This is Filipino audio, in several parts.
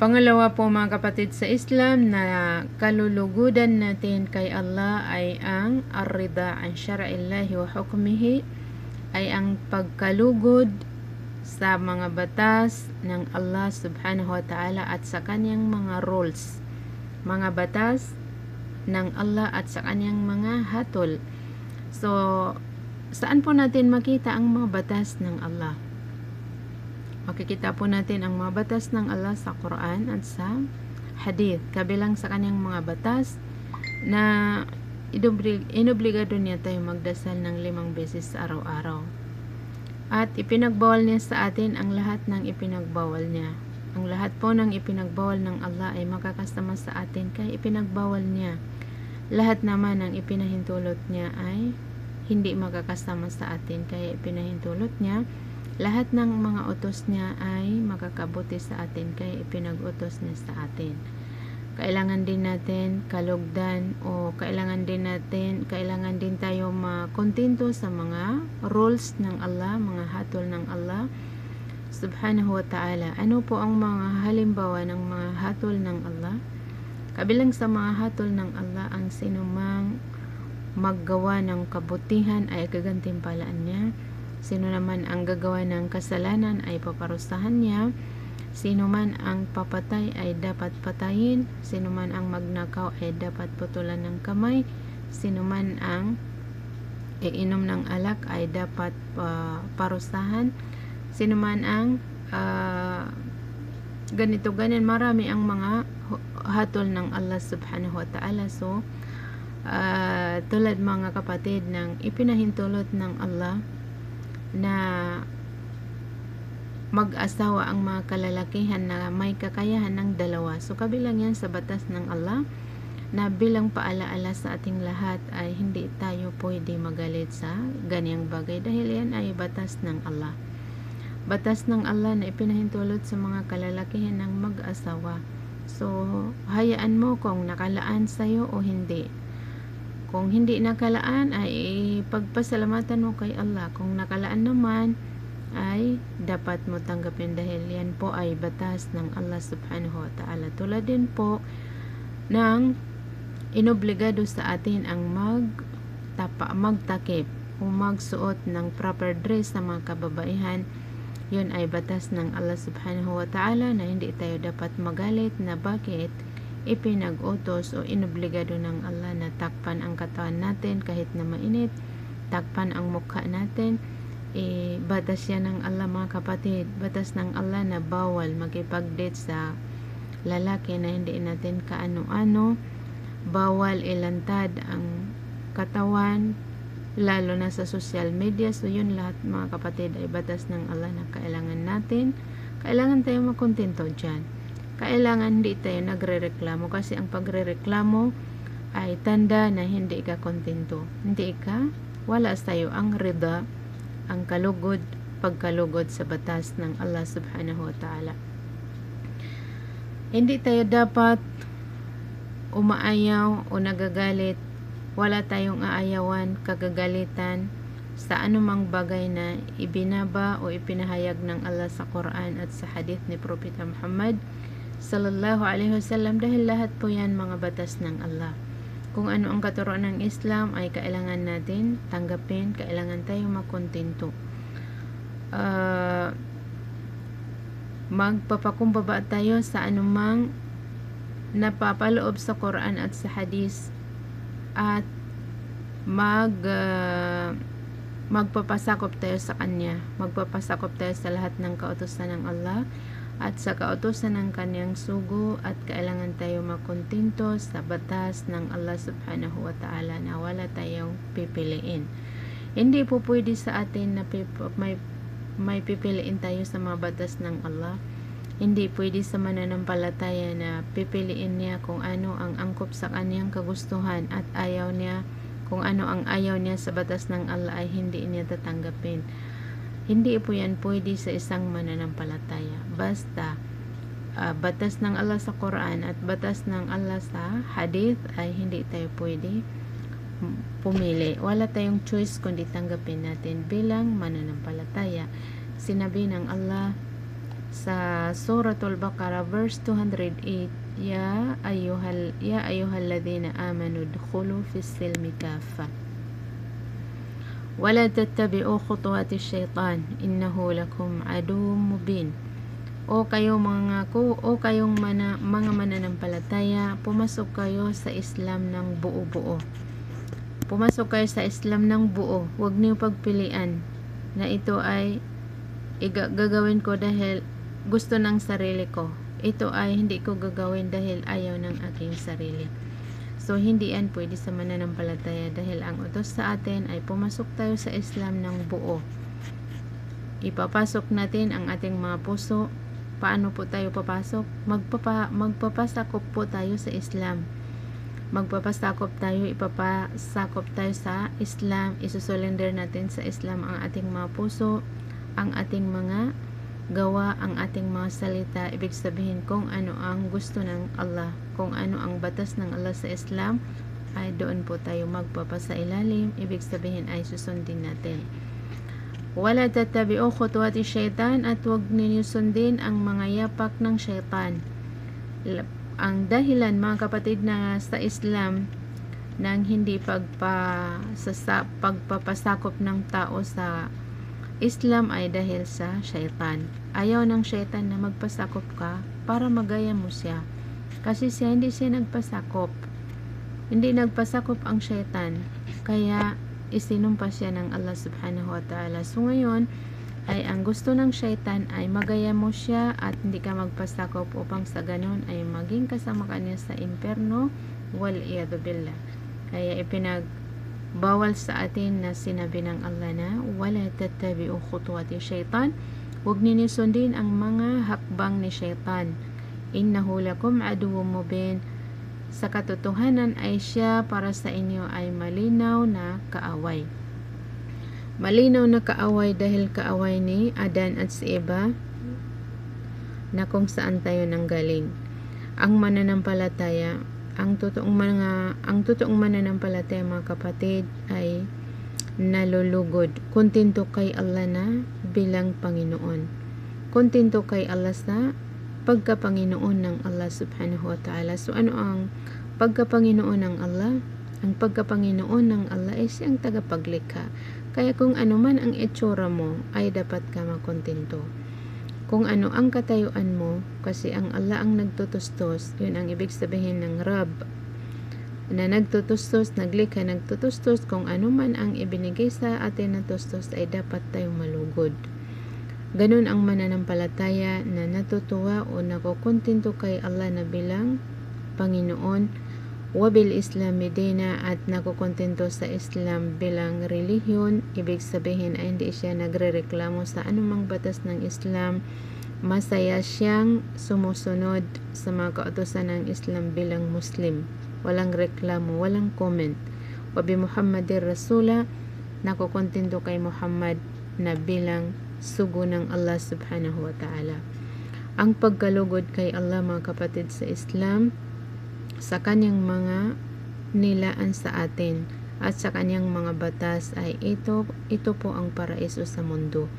Pangalawa po mga kapatid sa Islam na kalulugudan natin kay Allah ay ang ar-rida an syara'illahi wa hukmihi, ay ang pagkalugod sa mga batas ng Allah subhanahu wa ta'ala at sa kanyang mga rules, mga batas ng Allah at sa kanyang mga hatol. So, saan po natin makita ang mga batas ng Allah? Makikita po natin ang mga batas ng Allah sa Quran at sa Hadith. Kabilang sa kanyang mga batas na inobligado niya tayo magdasal ng 5 beses sa araw-araw. At ipinagbawal niya sa atin ang lahat ng ipinagbawal niya. Ang lahat po ng ipinagbawal ng Allah ay makakasama sa atin kaya ipinagbawal niya. Lahat naman ng ipinahintulot niya ay hindi makakasama sa atin kaya ipinahintulot niya. Lahat ng mga utos niya ay makakabuti sa atin kaya ipinag-utos niya sa atin. Kailangan din natin kalugdan o kailangan din tayo makontento sa mga rules ng Allah, mga hatol ng Allah subhanahu wa ta'ala. Ano po ang mga halimbawa ng mga hatol ng Allah? Kabilang sa mga hatol ng Allah, ang sinumang maggawa ng kabutihan ay gagantimpalaan niya. Sino naman ang gagawa ng kasalanan ay paparusahan niya. Sino man ang papatay ay dapat patayin. Sino man ang magnakaw ay dapat putulan ng kamay. Sino man ang iinom ng alak ay dapat parusahan. Sino man ang ganyan. Marami ang mga hatol ng Allah subhanahu wa ta'ala. So, tulad mga kapatid ng ipinahintulot ng Allah na mag-asawa ang mga kalalakihan na may kakayahan ng 2. So kabilang yan sa batas ng Allah na bilang paalaala sa ating lahat ay hindi tayo pwede magalit sa ganyang bagay dahil yan ay batas ng Allah. Batas ng Allah na ipinahintulot sa mga kalalakihan ng mag-asawa. So hayaan mo kung nakalaan sa'yo o hindi. Kung hindi nakalaan ay pagpasalamatan mo kay Allah. Kung nakalaan naman ay dapat mo tanggapin dahil yan po ay batas ng Allah subhanahu wa ta'ala. Tulad din po ng inobligado sa atin ang magtakip o magsuot ng proper dress sa mga kababaihan. Yun ay batas ng Allah subhanahu wa ta'ala na hindi tayo dapat magalit na bakit ipinag-utos o inobligado ng Allah na takpan ang katawan natin kahit na mainit, takpan ang mukha natin. Batas yan ng Allah mga kapatid. Batas ng Allah na bawal makipag-date sa lalaki na hindi natin kaano-ano. Bawal ilantad ang katawan lalo na sa social media. So yun lahat mga kapatid ay batas ng Allah na kailangan natin. Kailangan tayo makontento dyan. Kailangan hindi tayo nagre-reklamo kasi ang pagre-reklamo ay tanda na hindi ka kontento. Wala sa'yo ang rida, ang kalugod, pagkalugod sa batas ng Allah subhanahu wa ta'ala. Hindi tayo dapat umaayaw o nagagalit. Wala tayong aayawan, kagagalitan sa anumang bagay na ibinaba o ipinahayag ng Allah sa Quran at sa hadith ni Propeta Muhammad sallallahu alaihi wasallam dahil lahat po yan mga batas ng Allah. Kung ano ang katuruan ng Islam ay kailangan natin tanggapin, kailangan tayo makontento. Magpapakumbaba tayo sa anumang napapaloob sa Quran at sa hadith at magpapasakop tayo sa kanya. Magpapasakop tayo sa lahat ng kautusan ng Allah at sa kautusan ng kanyang sugo at kailangan tayo makontento sa batas ng Allah subhanahu wa ta'ala na wala tayong pipiliin. Hindi po pwede sa atin na may pipiliin tayo sa mga batas ng Allah. Hindi pwede sa mananampalataya na pipiliin niya kung ano ang angkop sa kanyang kagustuhan at ayaw niya, kung ano ang ayaw niya sa batas ng Allah ay hindi niya tatanggapin. Hindi po yan pwede sa isang mananampalataya. Basta batas ng Allah sa Quran at batas ng Allah sa Hadith ay hindi tayo pwede pumili. Wala tayong choice kundi tanggapin natin bilang mananampalataya. Sinabi ng Allah, sa Suratul Baqarah verse 208, ya ayyuhalladhina amanu dkhulu fis silmi kaffa wala tattabi'u khutuwati syaitan innahu lakum aduwwum mubin. O kayong mga mananampalataya, pumasok kayo sa Islam ng buo-buo. Pumasok kayo sa Islam ng buo. Huwag niyo pagpilian na ito ay gagawin ko dahil gusto ng sarili ko. Ito ay hindi ko gagawin dahil ayaw ng aking sarili. So, hindi yan pwede sa mananampalataya dahil ang utos sa atin ay pumasok tayo sa Islam ng buo. Ipapasok natin ang ating mga puso. Paano po tayo papasok? Magpapasakop po tayo sa Islam. Ipapasakop tayo sa Islam. Isusurrender natin sa Islam ang ating mga puso, ang ating mga gawa, ang ating mga salita. Ibig sabihin kung ano ang gusto ng Allah, kung ano ang batas ng Allah sa Islam, ay doon po tayo magpapasailalim. Ibig sabihin ay susundin natin. Wala tattabi'u khutuwati syaitan, at huwag ninyo sundin ang mga yapak ng syaitan. Ang dahilan, mga kapatid, na sa Islam ng hindi pagpapasakop ng tao sa Islam ay dahil sa syaitan. Ayaw ng syaitan na magpasakop ka para magaya mo siya. Kasi hindi siya nagpasakop. Hindi nagpasakop ang syaitan. Kaya isinumpa siya ng Allah subhanahu wa ta'ala. So ngayon, ay ang gusto ng syaitan ay magaya mo siya at hindi ka magpasakop upang sa ganon ay maging kasama ka niya sa imperno. Wal-iyadu billah. Kaya bawal sa atin na sinabi ng Allah na wala tattabi'u khutuwati syaitan, huwag ninyo sundin ang mga hakbang ni syaitan. Innahu lakum aduwwum mubin. Sa katotohanan ay siya para sa inyo ay malinaw na kaaway. Malinaw na kaaway dahil kaaway ni Adan at si Eva na kung saan tayo nanggaling. Ang mananampalataya, ang totoong mananampalataya, mga kapatid, ay nalulugod. Kontento kay Allah na bilang Panginoon. Kontento kay Allah sa pagkapanginoon ng Allah subhanahu wa ta'ala. So ano ang pagkapanginoon ng Allah? Ang pagkapanginoon ng Allah ay siyang tagapaglikha. Kaya kung ano man ang itsura mo, ay dapat ka makontento. Kung ano ang katayuan mo, kasi ang Allah ang nagtutustos, yun ang ibig sabihin ng Rab, na nagtutustos, naglikha, nagtutustos, kung ano man ang ibinigay sa atin na tustos, ay dapat tayong malugod. Ganun ang mananampalataya na natutuwa o nakukontento kay Allah na bilang Panginoon, wabil Islami dina, at nakukontento sa Islam bilang relihiyon. Ibig sabihin ay hindi siya nagrereklamo sa anumang batas ng Islam. Masaya siyang sumusunod sa mga kautusan ng Islam bilang Muslim. Walang reklamo, walang comment. Wabi Muhammadir Rasula, nakukontento kay Muhammad na bilang sugo ng Allah subhanahu wa ta'ala. Ang pagkalugod kay Allah, mga kapatid, sa Islam, sa kanyang mga nilaan sa atin at sa kanyang mga batas ay ito po ang paraiso sa mundo.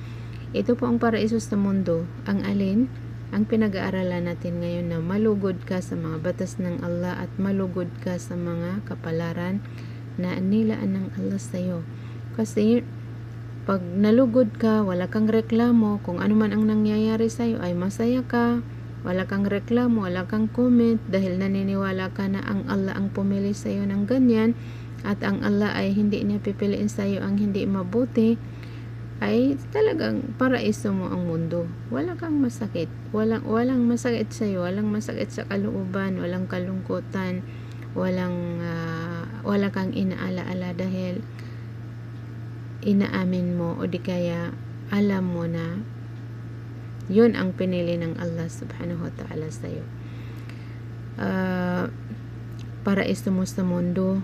Ito po ang paraiso sa mundo. Ang alin? Ang pinag-aaralan natin ngayon na malugod ka sa mga batas ng Allah at malugod ka sa mga kapalaran na nilaan ng Allah sa iyo. Kasi pag nalugod ka, wala kang reklamo, kung ano man ang nangyayari sa iyo ay masaya ka. Wala kang reklamo, wala kang comment dahil naniniwala ka na ang Allah ang pumili sa iyo ng ganyan at ang Allah ay hindi niya pipiliin sa iyo ang hindi mabuti, ay talagang paraiso mo ang mundo. Wala kang masakit. Walang masakit sa iyo, walang masakit sa kalooban, walang kalungkutan, wala kang inaala-ala dahil inaamin mo o di kaya alam mo na yun ang pinili ng Allah subhanahu wa ta'ala sa iyo. Paraiso mo sa mundo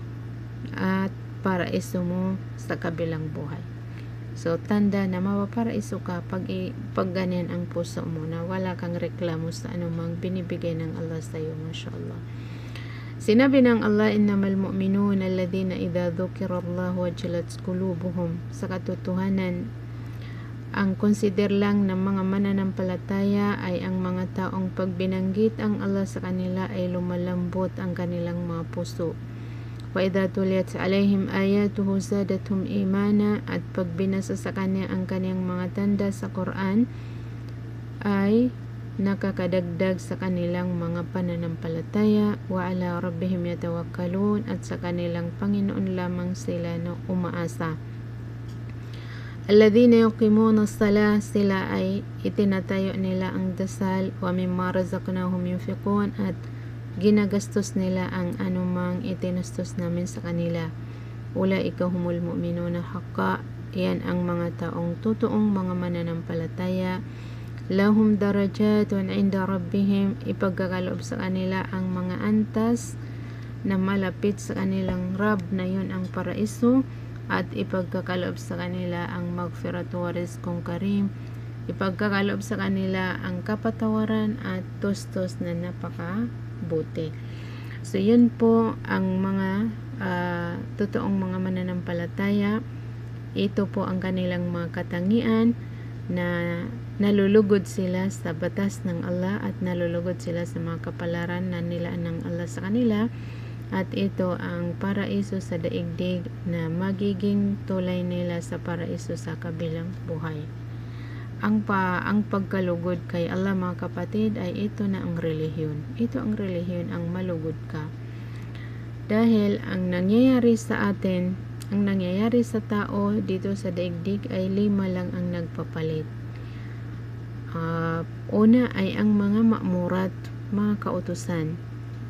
at paraiso mo sa kabilang buhay. So, tanda na mapaparaiso ka pag ganyan ang puso mo na wala kang reklamo sa anumang binibigay ng Allah sa iyo. MashaAllah. Sinabi ng Allah, innamal mu'minuna alladhina idha dhukirallahu wajilat qulubuhum. Sa katotohanan, ang consider lang ng mga mananampalataya ay ang mga taong pag binanggit ang Allah sa kanila ay lumalambot ang kanilang mga puso. Wa idha tuliyat alaihim ayatuhu zadatuhum imana, at pag binasa sa kanya ang kaniyang mga tanda sa Quran ay nakakadagdag sa kanilang mga pananampalataya. Wa ala rabbihim yatawakkalun, at sa kanilang Panginoon lamang sila na umaasa. Alladhina yuqimuna as-salah, sila ay itinatayo nila ang dasal, wa mimma razaqnahum yunfiqun, at ginagastos nila ang anumang itinustos namin sa kanila. Ulaika humul mu'minuna haqqa, yan ang mga taong totoong mga mananampalataya. Lahum darajatun inda rabbihim, ipagkakaloob sa kanila ang mga antas na malapit sa kanilang Rab, na yun ang paraiso, at ipagkakaloob sa kanila ang magfiratu wa rizqun karim, ipagkakaloob sa kanila ang kapatawaran at tustos na napakabuti. So yun po ang mga totoong mga mananampalataya. Ito po ang kanilang mga katangian, na nalulugod sila sa batas ng Allah at nalulugod sila sa mga kapalaran na nilaan ng Allah sa kanila. At ito ang paraiso sa daigdig na magiging tulay nila sa paraiso sa kabilang buhay. Ang pagkalugod kay Allah, mga kapatid, ay ito na ang relihiyon. Ito ang relihiyon, ang malugod ka. Dahil ang nangyayari sa atin, ang nangyayari sa tao dito sa daigdig ay 5 lang ang nagpapalit. Una ay ang mga ma'murat, mga kautusan.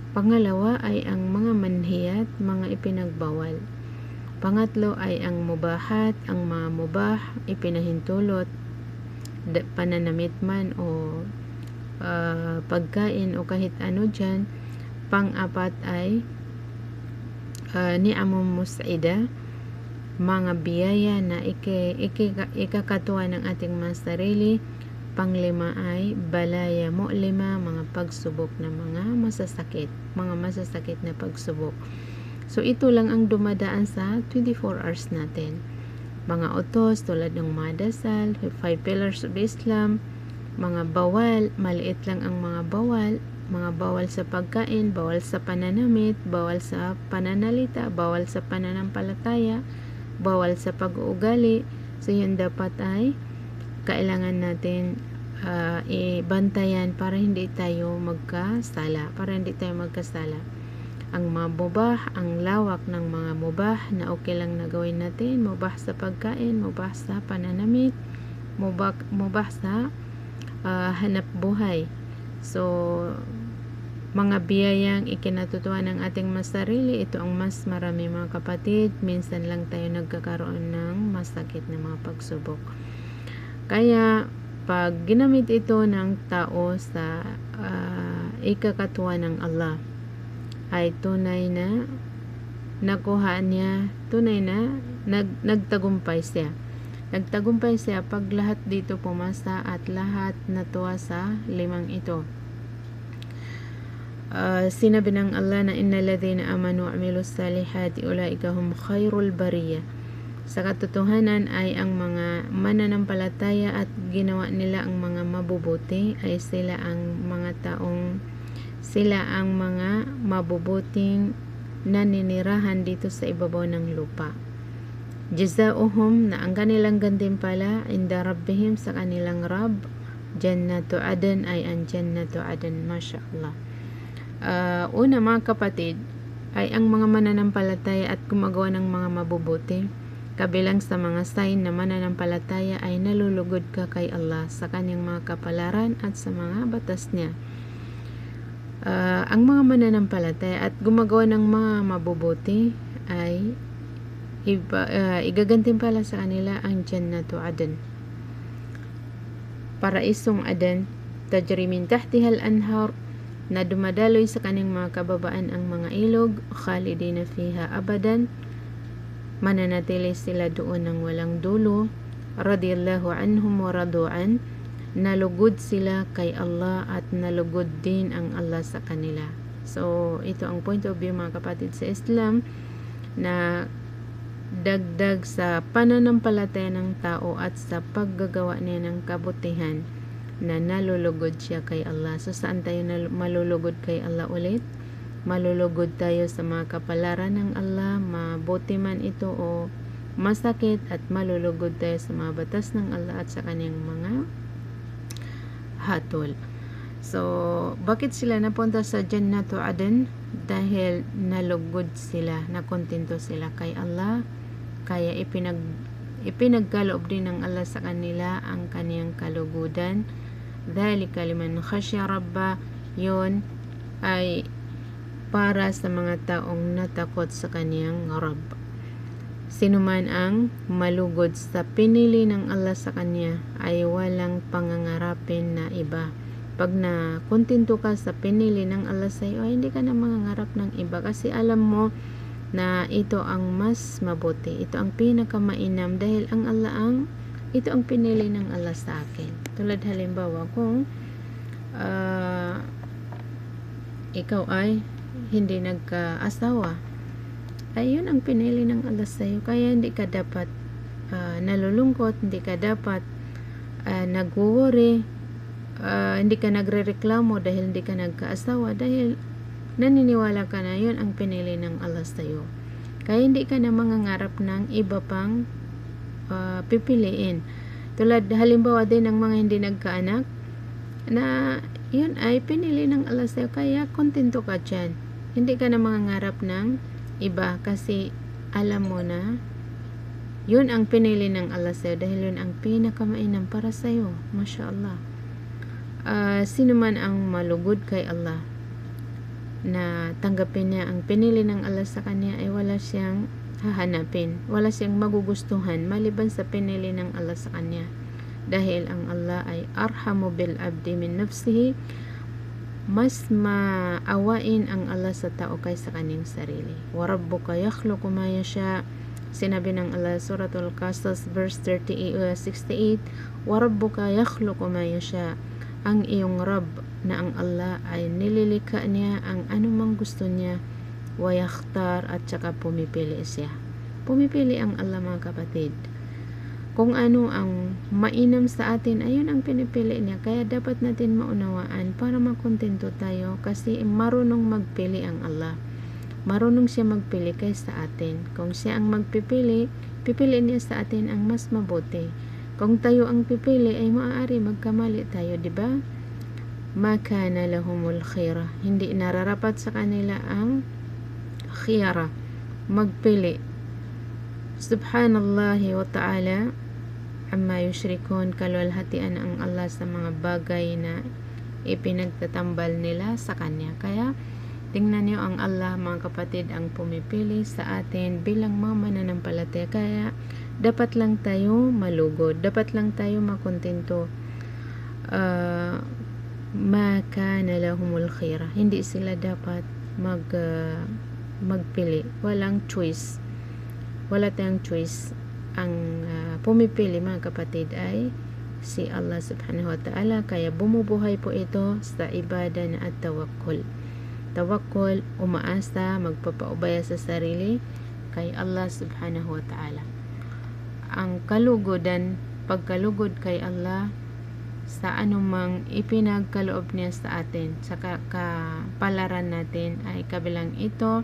Pangalawa ay ang mga manhiyat, mga ipinagbawal. Pangatlo ay ang mubahat, ang mga mubah, ipinahintulot, pananamit man o pagkain o kahit ano dyan. Pang-apat ay ni'amum mus'ida, mga biyaya na ikakatuwa ng ating mga sarili. Panglima ay balaya mu'lima, mga pagsubok na mga masasakit na pagsubok. So ito lang ang dumadaan sa 24 hours natin. Mga utos tulad ng mga dasal, 5 pillars of Islam, mga bawal, maliit lang ang mga bawal sa pagkain, bawal sa pananamit, bawal sa pananalita, bawal sa pananampalataya, bawal sa pag-uugali. So yun dapat ay kailangan natin ibantayan para hindi tayo magkasala, Ang mga mubah, ang lawak ng mga mubah na okay lang na gawin natin, mubah sa pagkain, mubah sa pananamit, mubah sa hanap buhay. So mga biyayang ikinatutuwa ng ating mas sarili, ito ang mas marami, mga kapatid. Minsan lang tayo nagkakaroon ng masakit na mga pagsubok. Kaya pag ginamit ito ng tao sa ikakatuwa ng Allah, ay tunay na nakuha niya, tunay na nagtagumpay siya. Nagtagumpay siya pag lahat dito pumasa at lahat natuwa sa 5 ito. Sinabi ng Allah na innal ladhina amanu wa amilus salihati ulaika hum khairul bariyah. Sa katotohanan ay ang mga mananampalataya at ginawa nila ang mga mabubuti ay sila ang mga mabubuting naninirahan dito sa ibabaw ng lupa. Jazaohum, na ang kanilang gantimpala, inda rabbihim, sa kanilang Rab, Jannatu Aden, ay ang Jannatu Aden. Masya Allah. Una, mga kapatid, ay ang mga mananampalataya at gumagawa ng mga mabubuti. Kabilang sa mga sign na mananampalataya ay nalulugod ka kay Allah sa kanyang mga kapalaran at sa mga batas niya. Ang mga mananampalataya at gumagawa ng mga mabubuti ay igagantimpala sa kanila ang Jannatu Aden, paraisong Aden, tajri min tahtihal anhar, na dumadaloy sa kanyang mga kababaan ang mga ilog, khalidina fiha abadan, mananatili sila doon ng walang dulo. Radiyallahu anhum wa radu'an, nalugod sila kay Allah at nalugod din ang Allah sa kanila. So ito ang point of view, mga kapatid, sa Islam, na dagdag sa pananampalataya ng tao at sa paggagawa niya ng kabutihan na nalulugod siya kay Allah. So saan tayo malulugod kay Allah ulit? Malulugod tayo sa mga kapalaran ng Allah, mabuti man ito o masakit, at malulugod tayo sa mga batas ng Allah at sa kanyang mga hatol. So, bakit sila napunta sa Jannatu Aden? Dahil nalugod sila, nakontento sila kay Allah, kaya ipinagkaloob din ng Allah sa kanila ang kaniyang kalugudan. Dhalika liman khasya rabba, yun ay para sa mga taong natakot sa kaniyang Rabb. Sino man ang malugod sa pinili ng Allah sa kanya ay walang pangangarapin na iba. Pag na kontento ka sa pinili ng Allah sa iyo, ay hindi ka na mangangarap ng iba kasi alam mo na ito ang mas mabuti, ito ang pinakamainam dahil ito ang pinili ng Allah sa akin. Tulad halimbawa kung ikaw ay hindi nagka-asawa, ay yun ang pinili ng Allah sa iyo, kaya hindi ka dapat nalulungkot, hindi ka dapat nag-worry, hindi ka nagrereklamo dahil hindi ka nagka-asawa, dahil naniniwala ka na yun ang pinili ng Allah sa iyo. Kaya hindi ka na mangangarap ng iba pang pipiliin. Tulad halimbawa din ng mga hindi nagkaanak, na yun ay pinili ng Allah sa iyo, kaya kontento ka dyan. Hindi ka na mangangarap ng iba kasi alam mo na yun ang pinili ng Allah sa iyo dahil yun ang pinakamainam para sa iyo. Masya Allah. Sino man ang malugod kay Allah na tanggapin niya ang pinili ng Allah sa kanya, ay wala siyang hahanapin, wala siyang magugustuhan maliban sa pinili ng Allah sa kanya, dahil ang Allah ay arhamu bil abdi min nafsihi, mas maawain ang Allah sa tao kaysa kanyang sarili. Wa rabbuka yakhluqu ma yasha, sinabi ng Allah Suratul Qasas verse 68, wa rabbuka yakhluqu ma yasha, ang iyong Rabb na ang Allah ay nililikha niya ang anumang gusto niya, wa yakhtar, at saka pumipili siya. Pumipili ang Allah, mga kapatid. Kung ano ang mainam sa atin, ayun ang pinipili niya, kaya dapat natin maunawaan para makontento tayo kasi marunong magpili ang Allah. Marunong siya magpili kaysa atin. Kung siya ang magpipili, pipili niya sa atin ang mas mabuti. Kung tayo ang pipili, ay maaari magkamali tayo, di ba? Ma kana lahumul khira, hindi nararapat sa kanila ang khiyara, magpili. Subhanallahi wa ta'ala amma yushrikun, kalwalhatian ang Allah sa mga bagay na ipinagtatambal nila sa kanya. Kaya tingnan niyo ang Allah, mga kapatid, ang pumipili sa atin bilang mga mananampalataya. Kaya dapat lang tayo malugod, dapat lang tayo makontento. Ma kana lahumul khira, hindi sila dapat magpili, walang choice, wala tayong choice. Ang pumipili, mga kapatid, ay si Allah subhanahu wa ta'ala, kaya bumubuhay po ito sa ibada na at tawakkul. Tawakkul, umaasa, magpapaubaya sa sarili kay Allah subhanahu wa ta'ala. Ang kalugodan, pagkalugod kay Allah sa anumang ipinagkaloob niya sa atin, sa kapalaran natin, ay kabilang ito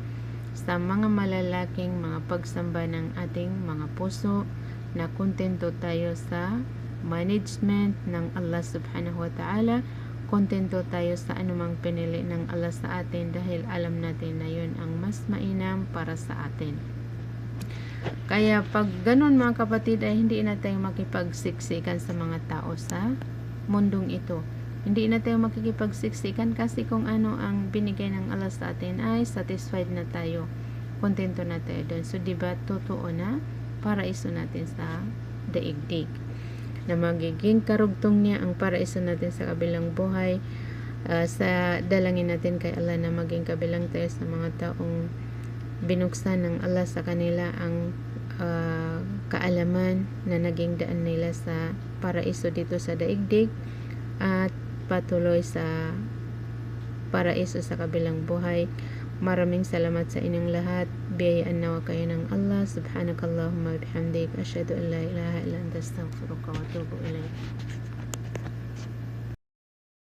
sa mga malalaking mga pagsamba ng ating mga puso, na kontento tayo sa management ng Allah subhanahu wa ta'ala, kontento tayo sa anumang pinili ng Allah sa atin, dahil alam natin na yun ang mas mainam para sa atin. Kaya pag ganun, mga kapatid, ay hindi na tayo makipagsiksikan sa mga tao sa mundong ito. Hindi na tayo makikipagsiksikan kasi kung ano ang binigay ng Allah sa atin, ay satisfied na tayo, kontento na tayo doon. So diba totoo na paraiso natin sa daigdig, na magiging karugtong niya ang paraiso natin sa kabilang buhay. Sa dalangin natin kay Allah na maging kabilang tayo sa mga taong binuksan ng Allah sa kanila ang kaalaman na naging daan nila sa paraiso dito sa daigdig, at patuloy sa paraiso sa kabilang buhay. Maraming salamat sa inyong lahat. Biyayaan nawa kayo ng Allah. Subhanakallahumma bihamdik. Asyhadu an la ilaha illa anta astaghfiruka wa atubu ilaik.